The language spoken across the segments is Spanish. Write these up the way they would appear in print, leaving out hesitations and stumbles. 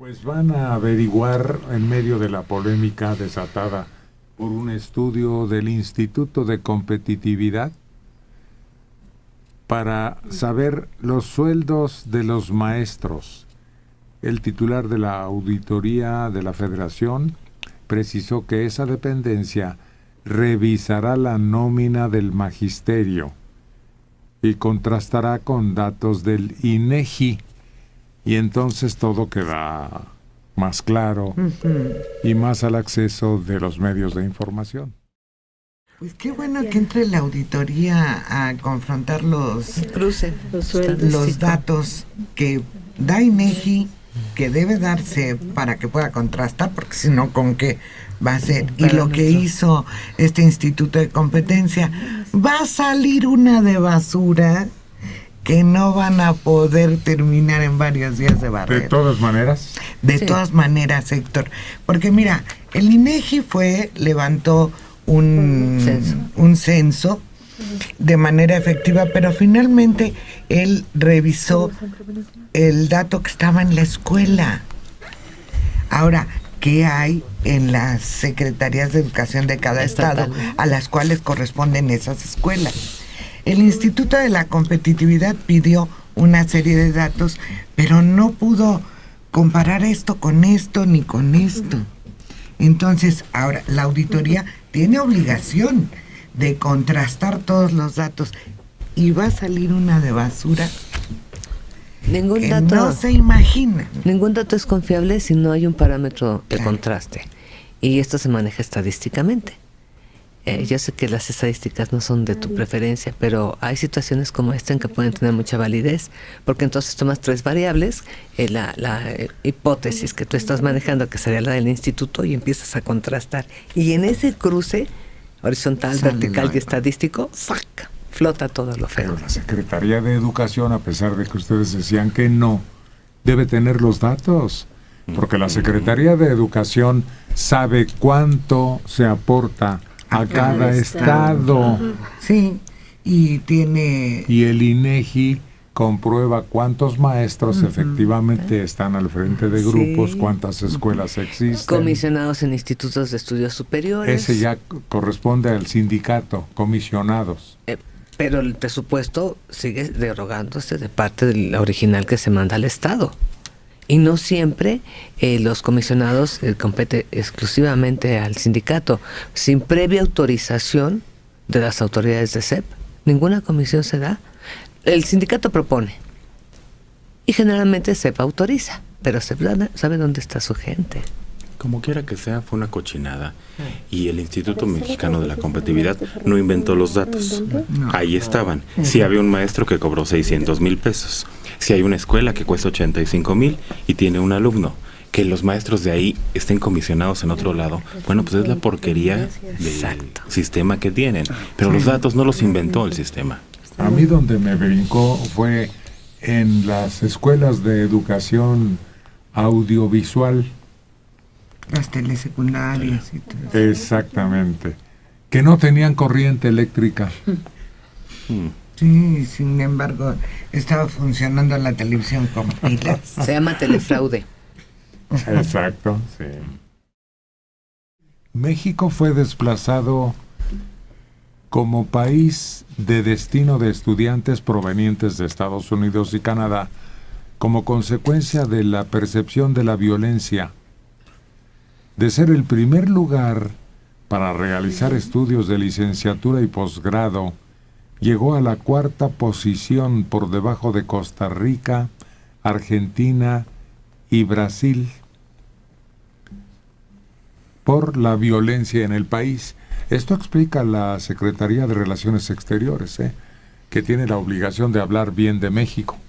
Pues van a averiguar en medio de la polémica desatada por un estudio del Instituto de Competitividad para saber los sueldos de los maestros. El titular de la auditoría de la Federación precisó que esa dependencia revisará la nómina del magisterio y contrastará con datos del INEGI, y entonces todo queda más claro y más al acceso de los medios de información. Pues qué bueno que entre la auditoría a confrontar los datos que da INEGI, que debe darse para que pueda contrastar, porque si no, ¿con qué va a ser? Y lo que hizo este Instituto de Competencia, va a salir una de basura que no van a poder terminar en varios días de barrer. ¿De todas maneras? De todas maneras, Héctor. Porque mira, el INEGI levantó un censo de manera efectiva, pero finalmente él revisó el dato que estaba en la escuela. Ahora, ¿qué hay en las secretarías de educación de cada estado a las cuales corresponden esas escuelas? El Instituto de la Competitividad pidió una serie de datos, pero no pudo comparar esto con esto ni con esto. Entonces, ahora la auditoría tiene obligación de contrastar todos los datos y va a salir una de basura Ningún que dato, no se imagina. Ningún dato es confiable si no hay un parámetro de contraste. Y esto se maneja estadísticamente. Yo sé que las estadísticas no son de tu preferencia, pero hay situaciones como esta en que pueden tener mucha validez, porque entonces tomas tres variables, la hipótesis que tú estás manejando, que sería la del instituto, y empiezas a contrastar. Y en ese cruce horizontal, vertical y estadístico, flota todo lo feo. Pero la Secretaría de Educación, a pesar de que ustedes decían que no, debe tener los datos, porque la Secretaría de Educación sabe cuánto se aporta a cada estado. Sí, y tiene... Y el INEGI comprueba cuántos maestros efectivamente están al frente de grupos, cuántas escuelas existen. Comisionados en institutos de estudios superiores. Ese ya corresponde al sindicato, comisionados. Pero el presupuesto sigue derogándose de parte del original que se manda al Estado. Y no siempre los comisionados compete exclusivamente al sindicato, sin previa autorización de las autoridades de SEP. Ninguna comisión se da. El sindicato propone y generalmente SEP autoriza, pero SEP sabe dónde está su gente. Como quiera que sea, fue una cochinada. Y el Instituto Mexicano de la Competitividad no inventó los datos. Ahí estaban. Si había un maestro que cobró 600,000 pesos. Si hay una escuela que cuesta 85,000 y tiene un alumno. Que los maestros de ahí estén comisionados en otro lado. Bueno, pues es la porquería del sistema que tienen. Pero los datos no los inventó el sistema. A mí donde me brincó fue en las escuelas de educación audiovisual. Las telesecundarias y todo. Exactamente. Que no tenían corriente eléctrica. Sí, sin embargo, estaba funcionando la televisión con pilas. Se llama telefraude. Exacto, sí. México fue desplazado como país de destino de estudiantes provenientes de Estados Unidos y Canadá como consecuencia de la percepción de la violencia, de ser el primer lugar para realizar estudios de licenciatura y posgrado. Llegó a la 4ª posición por debajo de Costa Rica, Argentina y Brasil por la violencia en el país. Esto explica la Secretaría de Relaciones Exteriores, que tiene la obligación de hablar bien de México.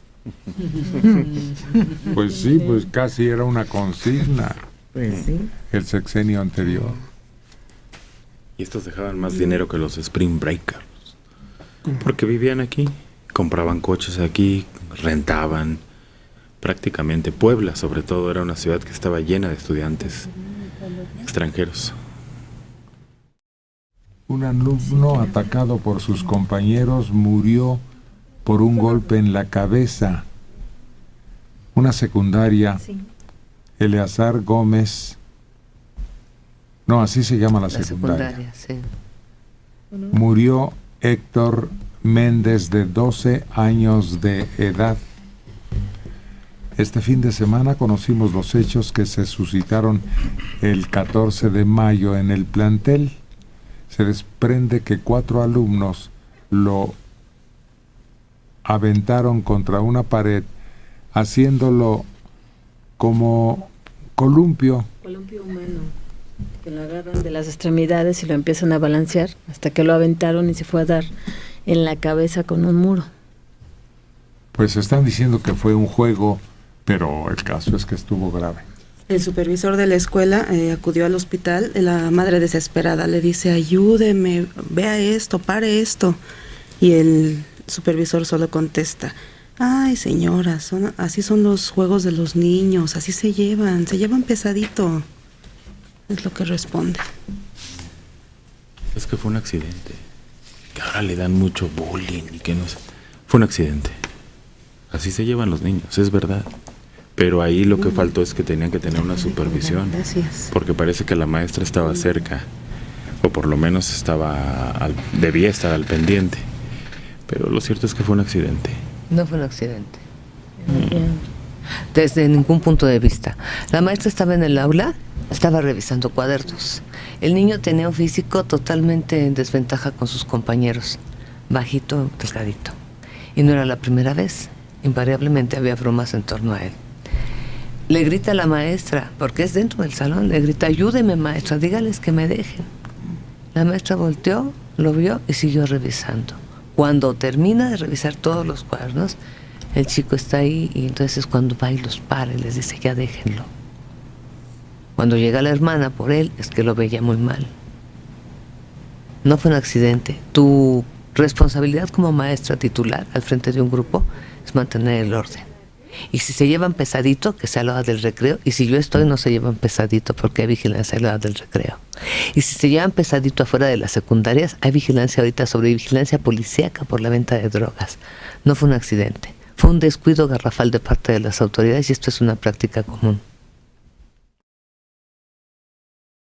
Pues sí, pues casi era una consigna. Pues sí. El sexenio anterior. Y estos dejaban más dinero que los Spring Breakers. Porque vivían aquí, compraban coches aquí, rentaban. Prácticamente Puebla, sobre todo, era una ciudad que estaba llena de estudiantes extranjeros. Un alumno atacado por sus compañeros murió por un golpe en la cabeza. Una secundaria Eleazar Gómez. No, así se llama la secundaria. Sí. Murió Héctor Méndez, de 12 años de edad. Este fin de semana conocimos los hechos que se suscitaron el 14 de mayo en el plantel. Se desprende que 4 alumnos lo aventaron contra una pared, haciéndolo como columpio. Columpio humano, que lo agarran de las extremidades y lo empiezan a balancear hasta que lo aventaron y se fue a dar en la cabeza con un muro. Pues están diciendo que fue un juego, pero el caso es que estuvo grave. El supervisor de la escuela acudió al hospital. La madre desesperada le dice: ayúdeme, vea esto, pare esto. Y el supervisor solo contesta: ay señora, así son los juegos de los niños, así se llevan pesadito. Es lo que responde. Es que fue un accidente, que ahora le dan mucho bullying y que no sé. Fue un accidente. Así se llevan los niños, es verdad. Pero ahí lo que faltó es que tenían que tener una supervisión. Gracias. Porque parece que la maestra estaba cerca, o por lo menos debía estar al pendiente. Pero lo cierto es que fue un accidente. No fue un accidente. Desde ningún punto de vista. La maestra estaba en el aula, estaba revisando cuadernos. El niño tenía un físico totalmente en desventaja con sus compañeros. Bajito, delgadito. Y no era la primera vez. Invariablemente había bromas en torno a él. Le grita a la maestra, porque es dentro del salón, le grita: ayúdeme maestra, dígales que me dejen. La maestra volteó, lo vio y siguió revisando. Cuando termina de revisar todos los cuadernos, el chico está ahí y entonces cuando va y los para y les dice: ya déjenlo. Cuando llega la hermana por él, es que lo veía muy mal. No fue un accidente. Tu responsabilidad como maestra titular al frente de un grupo es mantener el orden. Y si se llevan pesadito, que sea a la hora del recreo. Y si yo estoy, no se llevan pesadito, porque hay vigilancia a la hora del recreo. Y si se llevan pesadito afuera de las secundarias, hay vigilancia ahorita sobre vigilancia policíaca por la venta de drogas. No fue un accidente, fue un descuido garrafal de parte de las autoridades y esto es una práctica común.